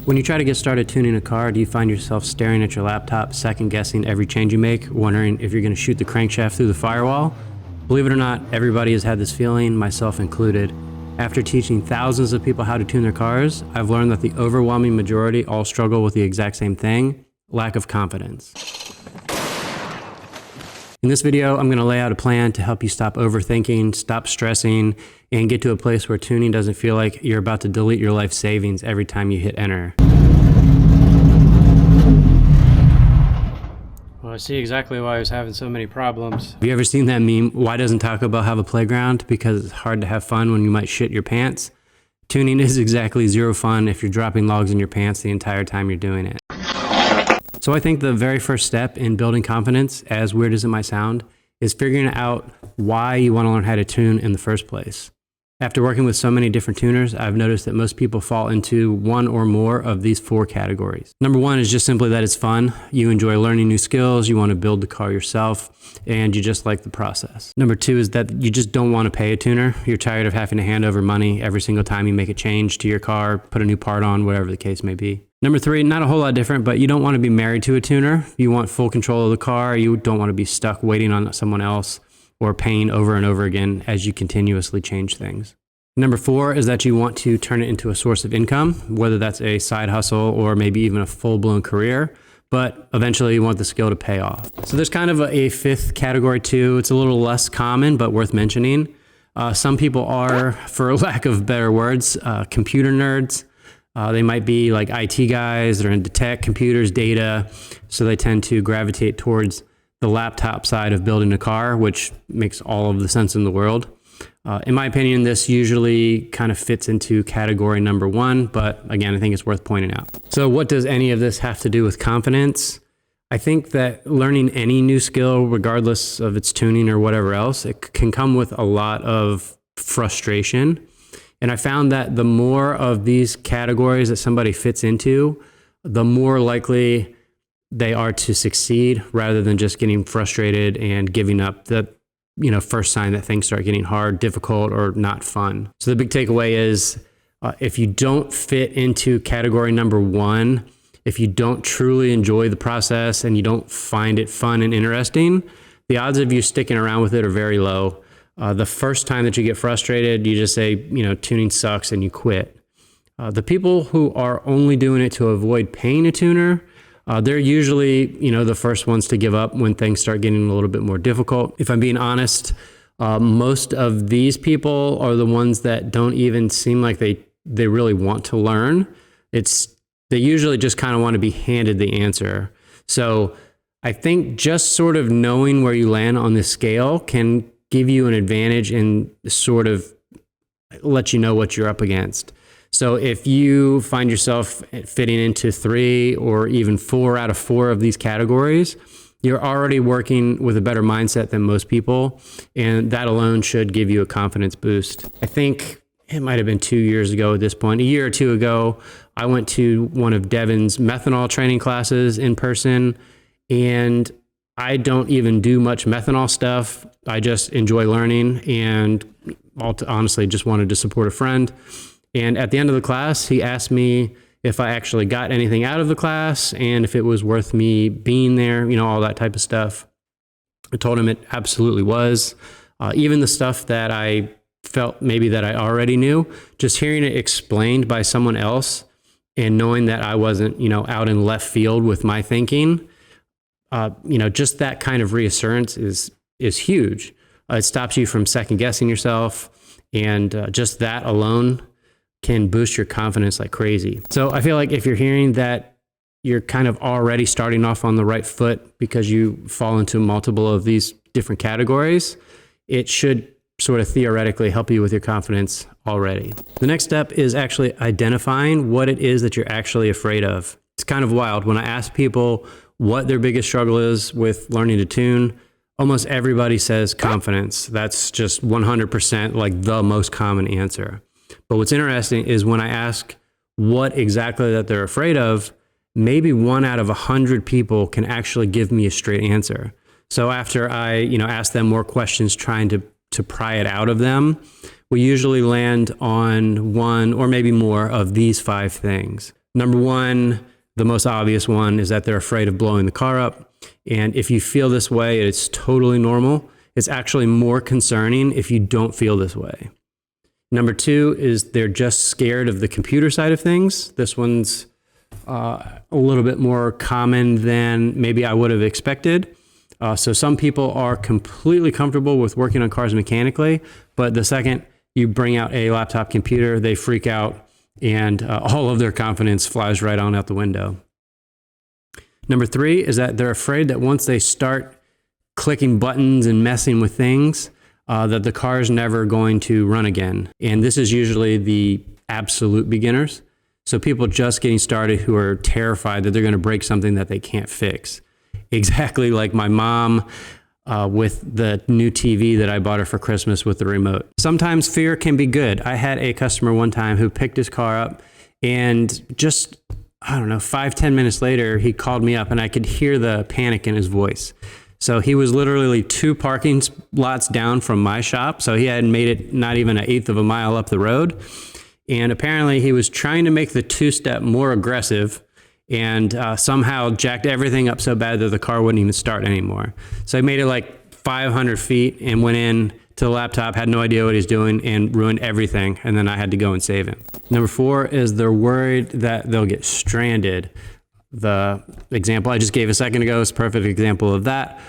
When you try to get started tuning a car, do you find yourself staring at your laptop, second guessing every change you make, wondering if you're going to shoot the crankshaft through the firewall? Believe it or not, everybody has had this feeling, myself included. After teaching thousands of people how to tune their cars, I've learned that the overwhelming majority all struggle with the exact same thing: lack of confidence. In this video, I'm going to lay out a plan to help you stop overthinking, stop stressing, and get to a place where tuning doesn't feel like you're about to delete your life savings every time you hit enter. Well, I see exactly why I was having so many problems. Have you ever seen that meme, why doesn't Taco Bell have a playground? Because it's hard to have fun when you might shit your pants. Tuning is exactly zero fun if you're dropping logs in your pants the entire time you're doing it. So I think the very first step in building confidence, as weird as it might sound, is figuring out why you want to learn how to tune in the first place. After working with so many different tuners, I've noticed that most people fall into one or more of these four categories. Number one is just simply that it's fun. You enjoy learning new skills, you want to build the car yourself, and you just like the process. Number two is that you just don't want to pay a tuner. You're tired of having to hand over money every single time you make a change to your car, put a new part on, whatever the case may be. Number three, not a whole lot different, but you don't want to be married to a tuner. You want full control of the car. You don't want to be stuck waiting on someone else or paying over and over again as you continuously change things. Number four is that you want to turn it into a source of income, whether that's a side hustle or maybe even a full-blown career, but eventually you want the skill to pay off. So there's kind of a fifth category too. It's a little less common, but worth mentioning. Some people are, for lack of better words, computer nerds. They might be like IT guys that are into tech, computers, data, so they tend to gravitate towards the laptop side of building a car, which makes all of the sense in the world. In my opinion, this usually kind of fits into category number one, but again, I think it's worth pointing out. So what does any of this have to do with confidence? I think that learning any new skill, regardless of its tuning or whatever else, it can come with a lot of frustration. And I found that the more of these categories that somebody fits into, the more likely they are to succeed rather than just getting frustrated and giving up the first sign that things start getting hard, difficult, or not fun. So the big takeaway is if you don't fit into category number one, if you don't truly enjoy the process and you don't find it fun and interesting, the odds of you sticking around with it are very low. The first time that you get frustrated, you just say, tuning sucks, and you quit. The people who are only doing it to avoid paying a tuner, they're usually, the first ones to give up when things start getting a little bit more difficult. If I'm being honest, most of these people are the ones that don't even seem like they really want to learn. They usually just kind of want to be handed the answer. So I think just sort of knowing where you land on this scale can give you an advantage and sort of let you know what you're up against. So if you find yourself fitting into 3 or even 4 out of 4 of these categories, you're already working with a better mindset than most people, and that alone should give you a confidence boost. I think it might have been 2 years ago at this point, a year or two ago, I went to one of Devin's methanol training classes in person, and I don't even do much methanol stuff. I just enjoy learning and honestly just wanted to support a friend. And at the end of the class, he asked me if I actually got anything out of the class and if it was worth me being there, all that type of stuff. I told him it absolutely was. Even the stuff that I felt maybe that I already knew, just hearing it explained by someone else and knowing that I wasn't, out in left field with my thinking, just that kind of reassurance is huge. It stops you from second guessing yourself, and just that alone can boost your confidence like crazy. So I feel like if you're hearing that you're kind of already starting off on the right foot because you fall into multiple of these different categories, it should sort of theoretically help you with your confidence already. The next step is actually identifying what it is that you're actually afraid of. It's kind of wild. When I ask people what their biggest struggle is with learning to tune, almost everybody says confidence. That's just 100% like the most common answer. But what's interesting is when I ask what exactly that they're afraid of, maybe 1 out of 100 people can actually give me a straight answer. So after I, ask them more questions trying to pry it out of them, we usually land on one or maybe more of these 5 things. Number one, the most obvious one, is that they're afraid of blowing the car up. And if you feel this way, it's totally normal. It's actually more concerning if you don't feel this way. Number two is they're just scared of the computer side of things. This one's a little bit more common than maybe I would have expected. So some people are completely comfortable with working on cars mechanically, but the second you bring out a laptop computer, they freak out and all of their confidence flies right on out the window. Number three is that they're afraid that once they start clicking buttons and messing with things, that the car is never going to run again. And this is usually the absolute beginners. So people just getting started who are terrified that they're going to break something that they can't fix. Exactly like my mom with the new TV that I bought her for Christmas with the remote. Sometimes fear can be good. I had a customer one time who picked his car up and just, 5-10 minutes later, he called me up and I could hear the panic in his voice. So he was literally 2 parking lots down from my shop. So he hadn't made it not even 1/8 of a mile up the road. And apparently he was trying to make the 2-step more aggressive and somehow jacked everything up so bad that the car wouldn't even start anymore. So he made it like 500 feet and went in to the laptop, had no idea what he's doing, and ruined everything. And then I had to go and save him. Number 4 is they're worried that they'll get stranded. The example I just gave a second ago is a perfect example of that.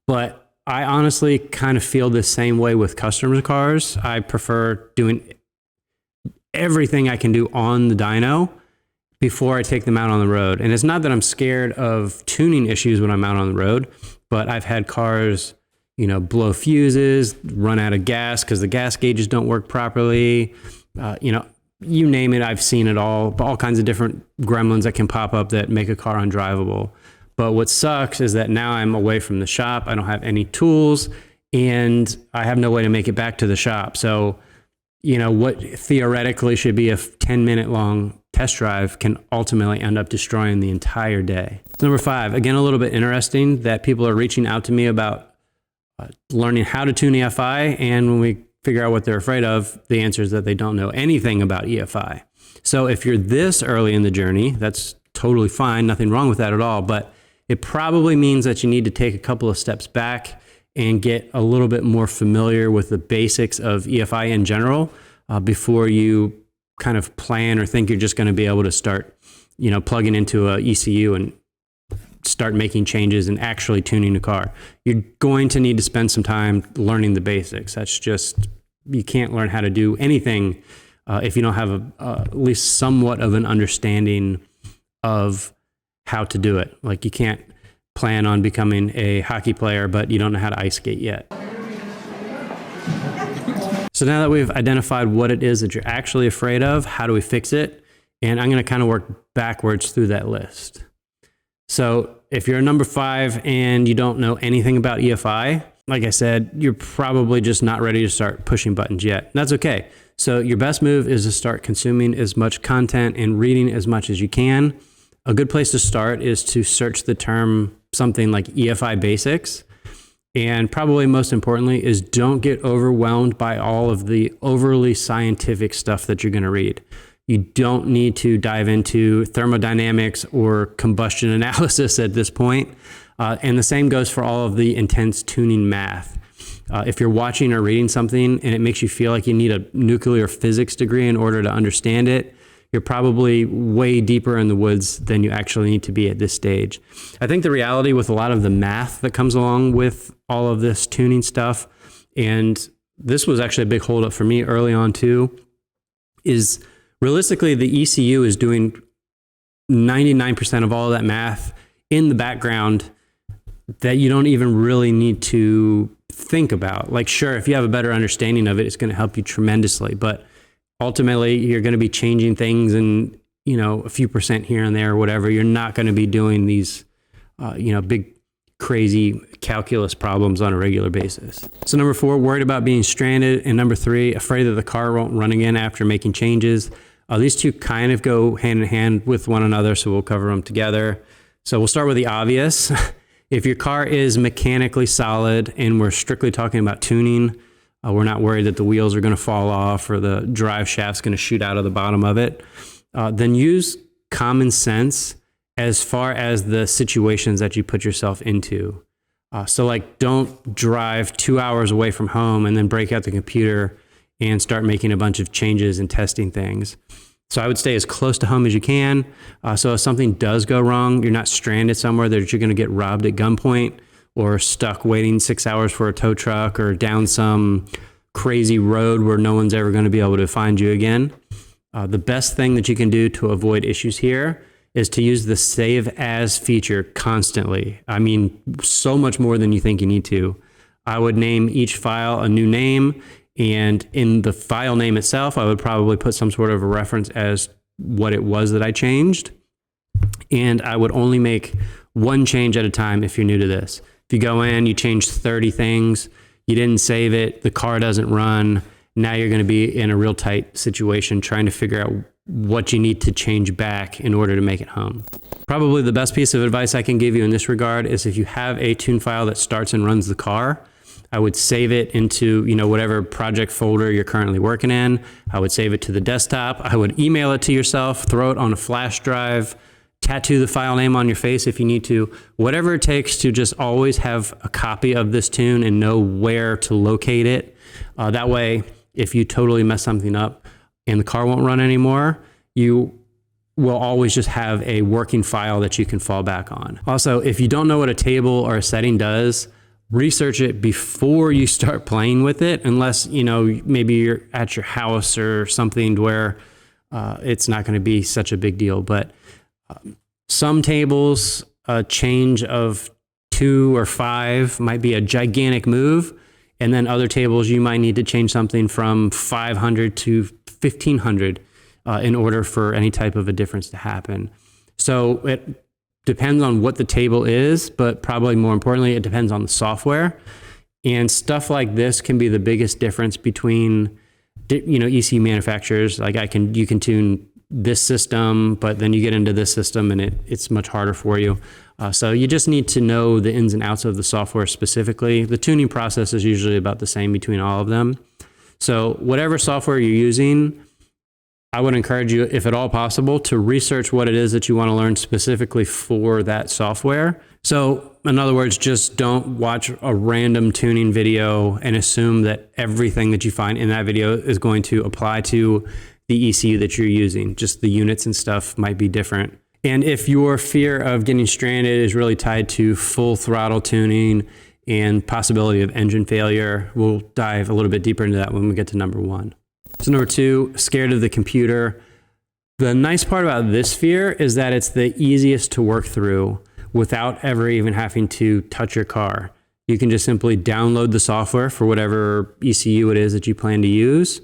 But I honestly kind of feel the same way with customer cars. I prefer doing everything I can do on the dyno before I take them out on the road. And it's not that I'm scared of tuning issues when I'm out on the road, but I've had cars, blow fuses, run out of gas because the gas gauges don't work properly. You name it, I've seen it all kinds of different gremlins that can pop up that make a car undrivable. But what sucks is that now I'm away from the shop. I don't have any tools and I have no way to make it back to the shop. So, what theoretically should be a 10-minute long test drive can ultimately end up destroying the entire day. Number 5, again, a little bit interesting that people are reaching out to me about learning how to tune EFI. And when we figure out what they're afraid of, the answer is that they don't know anything about EFI. So if you're this early in the journey, that's totally fine. Nothing wrong with that at all. But it probably means that you need to take a couple of steps back and get a little bit more familiar with the basics of EFI in general before you kind of plan or think you're just going to be able to start, plugging into a ECU and start making changes and actually tuning the car. You're going to need to spend some time learning the basics. That's just, you can't learn how to do anything if you don't have at least somewhat of an understanding of how to do it. Like you can't plan on becoming a hockey player, but you don't know how to ice skate yet. So now that we've identified what it is that you're actually afraid of, how do we fix it? And I'm going to kind of work backwards through that list. So if you're a number 5 and you don't know anything about EFI, like I said, you're probably just not ready to start pushing buttons yet. And that's okay. So your best move is to start consuming as much content and reading as much as you can. A good place to start is to search the term something like EFI basics. And probably most importantly is don't get overwhelmed by all of the overly scientific stuff that you're going to read. You don't need to dive into thermodynamics or combustion analysis at this point. And the same goes for all of the intense tuning math. If you're watching or reading something and it makes you feel like you need a nuclear physics degree in order to understand it, you're probably way deeper in the woods than you actually need to be at this stage. I think the reality with a lot of the math that comes along with all of this tuning stuff, and this was actually a big holdup for me early on too, is realistically the ECU is doing 99% of all of that math in the background that you don't even really need to think about. Like, sure, if you have a better understanding of it, it's going to help you tremendously, but ultimately you're going to be changing things and, a few percent here and there or whatever. You're not going to be doing these, big, crazy calculus problems on a regular basis. So number 4, worried about being stranded. And number 3, afraid that the car won't run again after making changes. These two kind of go hand in hand with one another, so we'll cover them together. So we'll start with the obvious. If your car is mechanically solid and we're strictly talking about tuning, we're not worried that the wheels are going to fall off or the drive shaft's going to shoot out of the bottom of it, then use common sense as far as the situations that you put yourself into. So like, don't drive 2 hours away from home and then break out the computer and start making a bunch of changes and testing things. So I would stay as close to home as you can. So if something does go wrong, you're not stranded somewhere that you're going to get robbed at gunpoint or stuck waiting 6 hours for a tow truck or down some crazy road where no one's ever going to be able to find you again. The best thing that you can do to avoid issues here is to use the save as feature constantly. I mean, so much more than you think you need to. I would name each file a new name, and in the file name itself, I would probably put some sort of a reference as what it was that I changed. And I would only make one change at a time if you're new to this. If you go in, you change 30 things, you didn't save it, the car doesn't run, now you're going to be in a real tight situation trying to figure out what you need to change back in order to make it home. Probably the best piece of advice I can give you in this regard is if you have a tune file that starts and runs the car, I would save it into, whatever project folder you're currently working in. I would save it to the desktop. I would email it to yourself, throw it on a flash drive, tattoo the file name on your face if you need to, whatever it takes to just always have a copy of this tune and know where to locate it. That way, if you totally mess something up and the car won't run anymore, you will always just have a working file that you can fall back on. Also, if you don't know what a table or a setting does, research it before you start playing with it, unless, maybe you're at your house or something where it's not going to be such a big deal. But some tables, a change of 2 or 5 might be a gigantic move. And then other tables, you might need to change something from 500 to 1500 in order for any type of a difference to happen. So it depends on what the table is, but probably more importantly, it depends on the software. And stuff like this can be the biggest difference between, ECU manufacturers. Like you can tune this system, but then you get into this system and it's much harder for you. So you just need to know the ins and outs of the software specifically. The tuning process is usually about the same between all of them. So whatever software you're using, I would encourage you, if at all possible, to research what it is that you want to learn specifically for that software. So in other words, just don't watch a random tuning video and assume that everything that you find in that video is going to apply to the ECU that you're using. Just the units and stuff might be different. And if your fear of getting stranded is really tied to full throttle tuning and possibility of engine failure, we'll dive a little bit deeper into that when we get to number 1. So number 2, scared of the computer. The nice part about this fear is that it's the easiest to work through without ever even having to touch your car. You can just simply download the software for whatever ECU it is that you plan to use.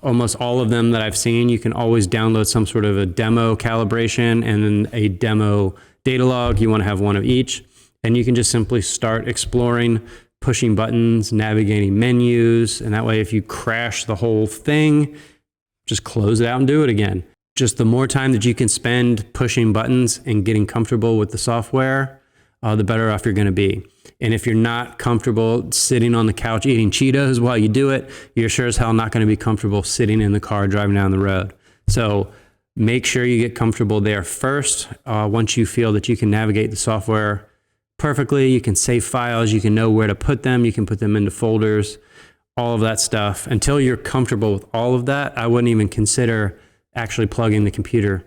Almost all of them that I've seen, you can always download some sort of a demo calibration and then a demo data log. You want to have one of each. And you can just simply start exploring, pushing buttons, navigating menus. And that way, if you crash the whole thing, just close it out and do it again. Just the more time that you can spend pushing buttons and getting comfortable with the software, the better off you're going to be. And if you're not comfortable sitting on the couch eating Cheetos while you do it, you're sure as hell not going to be comfortable sitting in the car driving down the road. So make sure you get comfortable there first. Once you feel that you can navigate the software perfectly, you can save files, you can know where to put them, you can put them into folders, all of that stuff. Until you're comfortable with all of that, I wouldn't even consider actually plugging the computer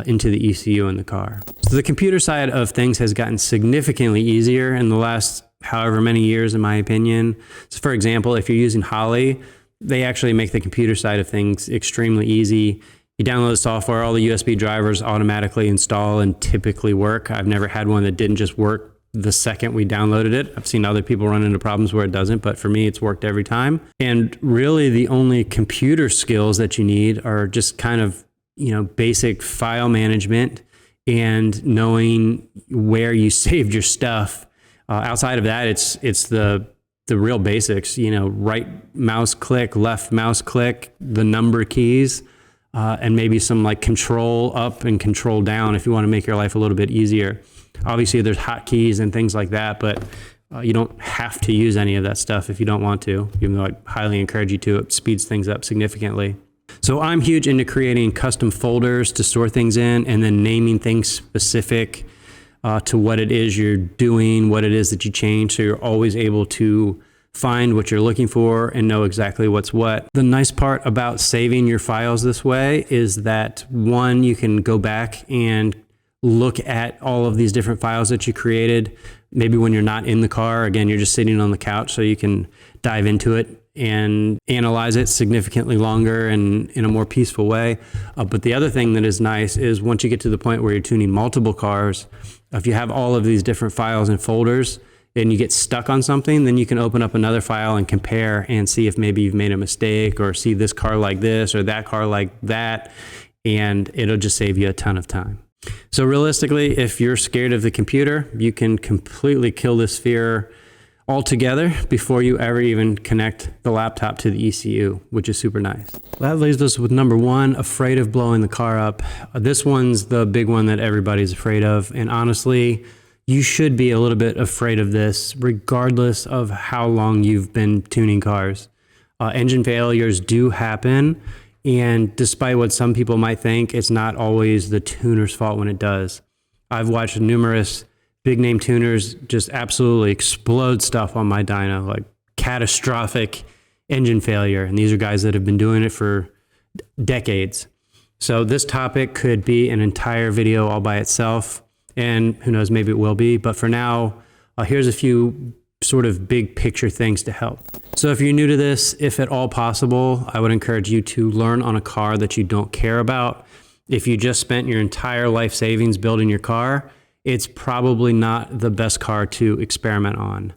into the ECU in the car. So the computer side of things has gotten significantly easier in the last however many years, in my opinion. So for example, if you're using Holley, they actually make the computer side of things extremely easy. You download the software, all the USB drivers automatically install and typically work. I've never had one that didn't just work the second we downloaded it. I've seen other people run into problems where it doesn't, but for me, it's worked every time. And really the only computer skills that you need are just kind of basic file management and knowing where you saved your stuff. Outside of that, it's the real basics, right mouse click, left mouse click, the number keys, and maybe some like control up and control down if you want to make your life a little bit easier. Obviously, there's hotkeys and things like that, but you don't have to use any of that stuff if you don't want to, even though I highly encourage you to. It speeds things up significantly. So I'm huge into creating custom folders to store things in, and then naming things specific to what it is you're doing, what it is that you change, so you're always able to find what you're looking for and know exactly what's what. The nice part about saving your files this way is that, one, you can go back and look at all of these different files that you created. Maybe when you're not in the car, again, you're just sitting on the couch, so you can dive into it and analyze it significantly longer and in a more peaceful way. But the other thing that is nice is once you get to the point where you're tuning multiple cars, if you have all of these different files and folders and you get stuck on something, then you can open up another file and compare and see if maybe you've made a mistake, or see this car like this or that car like that, and it'll just save you a ton of time. So realistically, if you're scared of the computer, you can completely kill this fear altogether before you ever even connect the laptop to the ECU, which is super nice. That leaves us with number one, afraid of blowing the car up. This one's the big one that everybody's afraid of, and honestly, you should be a little bit afraid of this regardless of how long you've been tuning cars. Engine failures do happen, and despite what some people might think, it's not always the tuner's fault when it does. I've watched numerous big name tuners just absolutely explode stuff on my dyno, like catastrophic engine failure, and these are guys that have been doing it for decades. So this topic could be an entire video all by itself, and who knows, maybe it will be, but for now, here's a few sort of big picture things to help. So if you're new to this, if at all possible, I would encourage you to learn on a car that you don't care about. If you just spent your entire life savings building your car, it's probably not the best car to experiment on.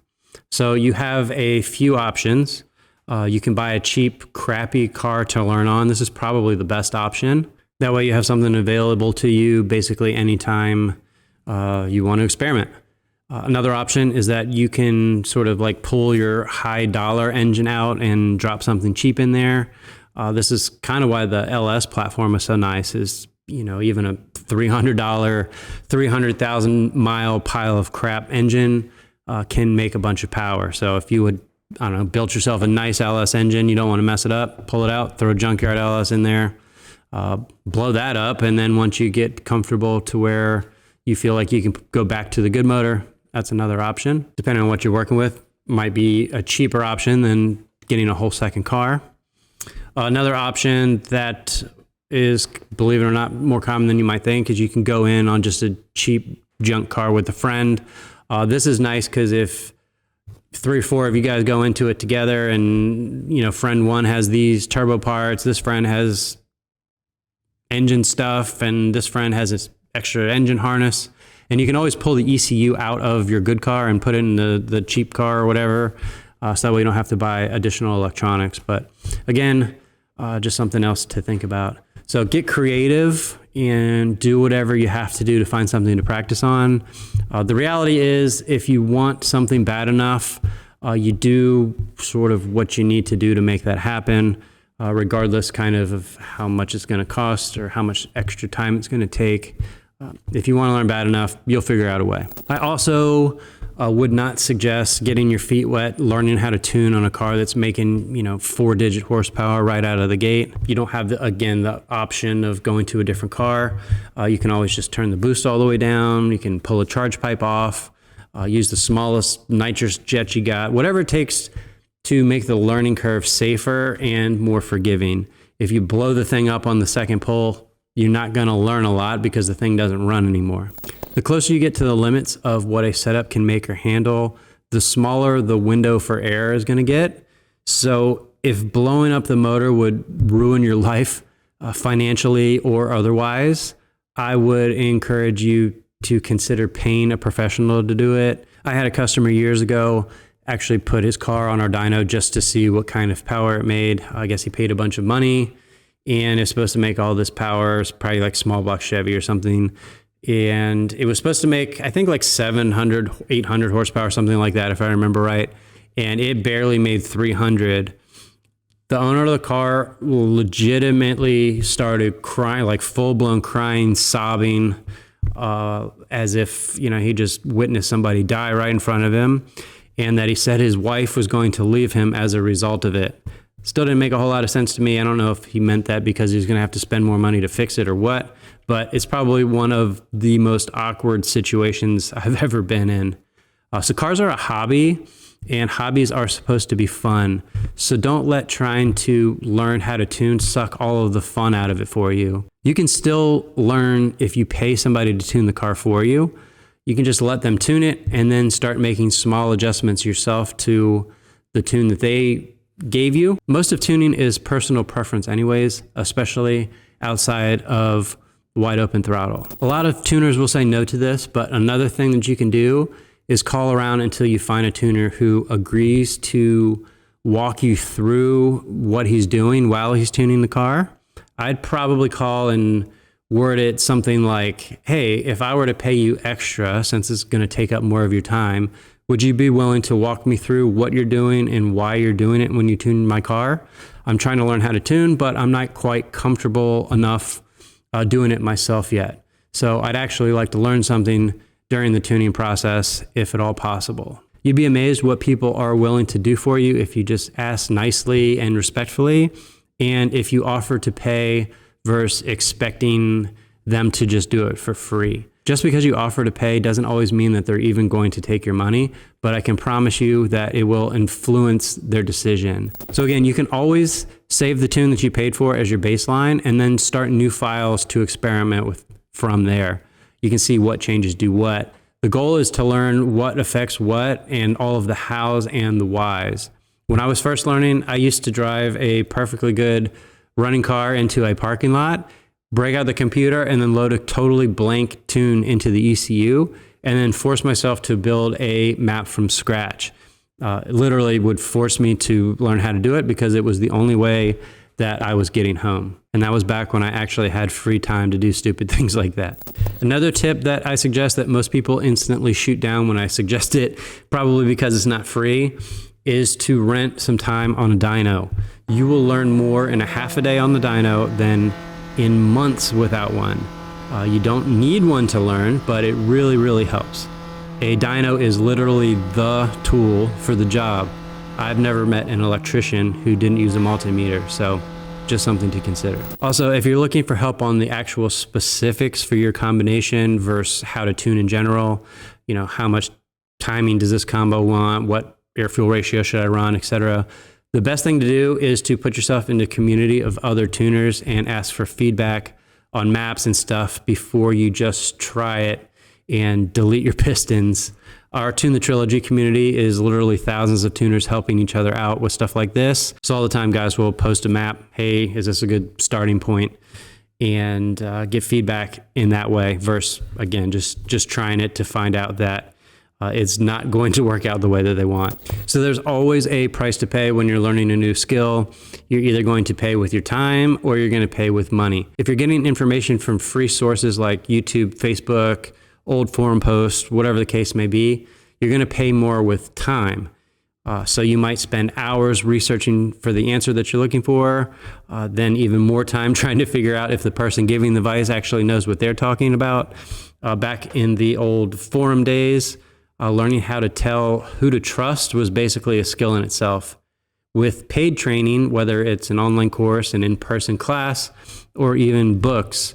So you have a few options. You can buy a cheap, crappy car to learn on. This is probably the best option. That way you have something available to you basically anytime you want to experiment. Another option is that you can sort of like pull your high dollar engine out and drop something cheap in there. This is kind of why the LS platform is so nice, is, you know, even a $300, 300,000 mile pile of crap engine can make a bunch of power. So if you would, I don't know, built yourself a nice LS engine, you don't want to mess it up, pull it out, throw a junkyard LS in there, blow that up. And then once you get comfortable to where you feel like you can go back to the good motor, that's another option. Depending on what you're working with, might be a cheaper option than getting a whole second car. Another option that is, believe it or not, more common than you might think, is you can go in on just a cheap junk car with a friend. This is nice because if 3 or 4 of you guys go into it together and, you know, friend one has these turbo parts, this friend has engine stuff, and this friend has this extra engine harness, and you can always pull the ECU out of your good car and put it in the cheap car or whatever, so that way you don't have to buy additional electronics. But again, just something else to think about. So get creative and do whatever you have to do to find something to practice on. The reality is, if you want something bad enough, you do sort of what you need to do to make that happen, regardless kind of how much it's going to cost or how much extra time it's going to take. If you want to learn bad enough, you'll figure out a way. I also would not suggest getting your feet wet, learning how to tune on a car that's making, you know, 4-digit horsepower right out of the gate. You don't have, the option of going to a different car. You can always just turn the boost all the way down. You can pull a charge pipe off, use the smallest nitrous jet you got, whatever it takes to make the learning curve safer and more forgiving. If you blow the thing up on the second pull, you're not going to learn a lot because the thing doesn't run anymore. The closer you get to the limits of what a setup can make or handle, the smaller the window for error is going to get. So if blowing up the motor would ruin your life financially or otherwise, I would encourage you to consider paying a professional to do it. I had a customer years ago actually put his car on our dyno just to see what kind of power it made. I guess he paid a bunch of money, and it's supposed to make all this power. It's probably like small block Chevy or something. And it was supposed to make, I think, like 700, 800 horsepower, something like that, if I remember right. And it barely made 300. The owner of the car legitimately started crying, like full-blown crying, sobbing, as if, you know, he just witnessed somebody die right in front of him, and that he said his wife was going to leave him as a result of it. Still didn't make a whole lot of sense to me. I don't know if he meant that because he's going to have to spend more money to fix it or what, but it's probably one of the most awkward situations I've ever been in. So cars are a hobby, and hobbies are supposed to be fun. So don't let trying to learn how to tune suck all of the fun out of it for you. You can still learn if you pay somebody to tune the car for you. You can just let them tune it and then start making small adjustments yourself to the tune that they gave you. Most of tuning is personal preference anyways, especially outside of wide open throttle. A lot of tuners will say no to this, but another thing that you can do is call around until you find a tuner who agrees to walk you through what he's doing while he's tuning the car. I'd probably call and word it something like, hey, if I were to pay you extra, since it's going to take up more of your time, would you be willing to walk me through what you're doing and why you're doing it when you tune my car? I'm trying to learn how to tune, but I'm not quite comfortable enough doing it myself yet. So I'd actually like to learn something during the tuning process, if at all possible. You'd be amazed what people are willing to do for you if you just ask nicely and respectfully, and if you offer to pay versus expecting them to just do it for free. Just because you offer to pay doesn't always mean that they're even going to take your money, but I can promise you that it will influence their decision. So again, you can always save the tune that you paid for as your baseline and then start new files to experiment with from there. You can see what changes do what. The goal is to learn what affects what and all of the hows and the whys. When I was first learning, I used to drive a perfectly good running car into a parking lot, break out the computer, and then load a totally blank tune into the ECU, and then force myself to build a map from scratch. It literally would force me to learn how to do it because it was the only way that I was getting home. And that was back when I actually had free time to do stupid things like that. Another tip that I suggest that most people instantly shoot down when I suggest it, probably because it's not free, is to rent some time on a dyno. You will learn more in a half a day on the dyno than in months without one. You don't need one to learn, but it really, really helps. A dyno is literally the tool for the job. I've never met an electrician who didn't use a multimeter, so just something to consider. Also, if you're looking for help on the actual specifics for your combination versus how to tune in general, you know, how much timing does this combo want, what air fuel ratio should I run, etc. The best thing to do is to put yourself in a community of other tuners and ask for feedback on maps and stuff before you just try it and delete your pistons. Our Tune the Trilogy community is literally thousands of tuners helping each other out with stuff like this. So all the time guys will post a map, hey, is this a good starting point? And get feedback in that way versus, again, just trying it to find out that it's not going to work out the way that they want. So there's always a price to pay when you're learning a new skill. You're either going to pay with your time or you're going to pay with money. If you're getting information from free sources like YouTube, Facebook, old forum posts, whatever the case may be, you're going to pay more with time. So you might spend hours researching for the answer that you're looking for, then even more time trying to figure out if the person giving the advice actually knows what they're talking about. Back in the old forum days, learning how to tell who to trust was basically a skill in itself. With paid training, whether it's an online course, an in-person class, or even books,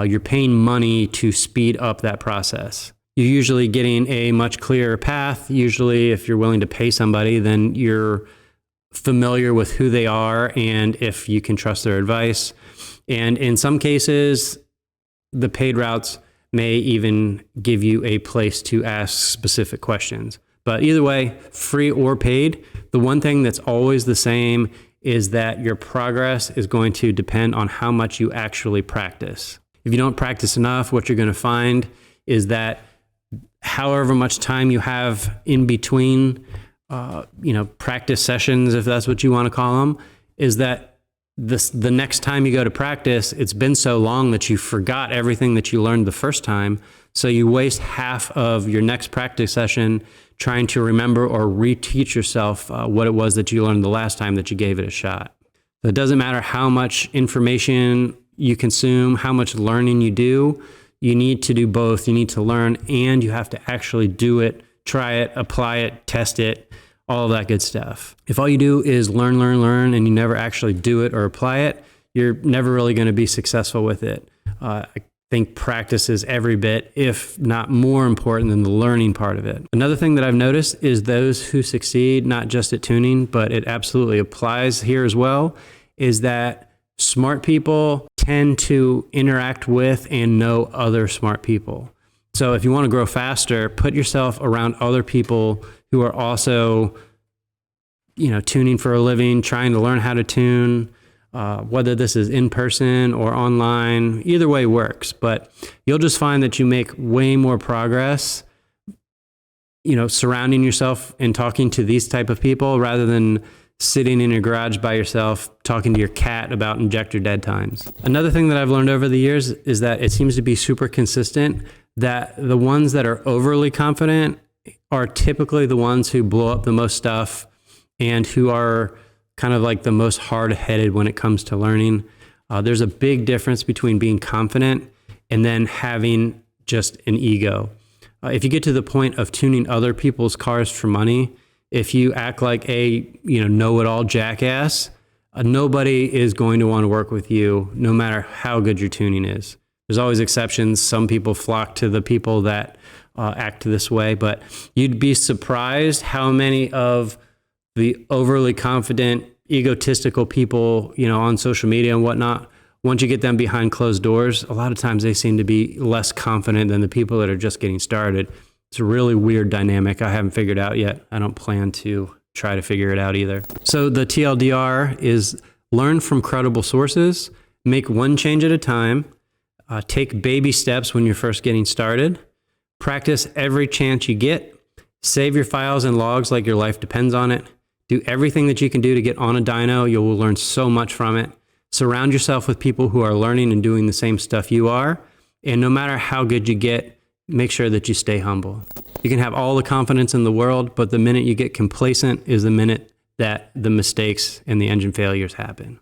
you're paying money to speed up that process. You're usually getting a much clearer path. Usually, if you're willing to pay somebody, then you're familiar with who they are and if you can trust their advice. And in some cases, the paid routes may even give you a place to ask specific questions. But either way, free or paid, the one thing that's always the same is that your progress is going to depend on how much you actually practice. If you don't practice enough, what you're going to find is that however much time you have in between, practice sessions, if that's what you want to call them, is that the next time you go to practice, it's been so long that you forgot everything that you learned the first time. So you waste half of your next practice session trying to remember or reteach yourself what it was that you learned the last time that you gave it a shot. So it doesn't matter how much information you consume, how much learning you do. You need to do both. You need to learn and you have to actually do it, try it, apply it, test it, all of that good stuff. If all you do is learn, and you never actually do it or apply it, you're never really going to be successful with it. I think practice is every bit, if not more important than the learning part of it. Another thing that I've noticed is those who succeed, not just at tuning, but it absolutely applies here as well, is that smart people tend to interact with and know other smart people. So if you want to grow faster, put yourself around other people who are also, tuning for a living, trying to learn how to tune, whether this is in person or online, either way works. But you'll just find that you make way more progress, surrounding yourself and talking to these type of people rather than sitting in your garage by yourself, talking to your cat about injector dead times. Another thing that I've learned over the years is that it seems to be super consistent that the ones that are overly confident are typically the ones who blow up the most stuff and who are kind of like the most hard-headed when it comes to learning. There's a big difference between being confident and then having just an ego. If you get to the point of tuning other people's cars for money, if you act like a know-it-all jackass, nobody is going to want to work with you no matter how good your tuning is. There's always exceptions. Some people flock to the people that act this way, but you'd be surprised how many of the overly confident, egotistical people, on social media and whatnot, once you get them behind closed doors, a lot of times they seem to be less confident than the people that are just getting started. It's a really weird dynamic I haven't figured out yet. I don't plan to try to figure it out either. So the TLDR is learn from credible sources, make one change at a time, take baby steps when you're first getting started, practice every chance you get, save your files and logs like your life depends on it, do everything that you can do to get on a dyno. You will learn so much from it. Surround yourself with people who are learning and doing the same stuff you are. And no matter how good you get, make sure that you stay humble. You can have all the confidence in the world, but the minute you get complacent is the minute that the mistakes and the engine failures happen.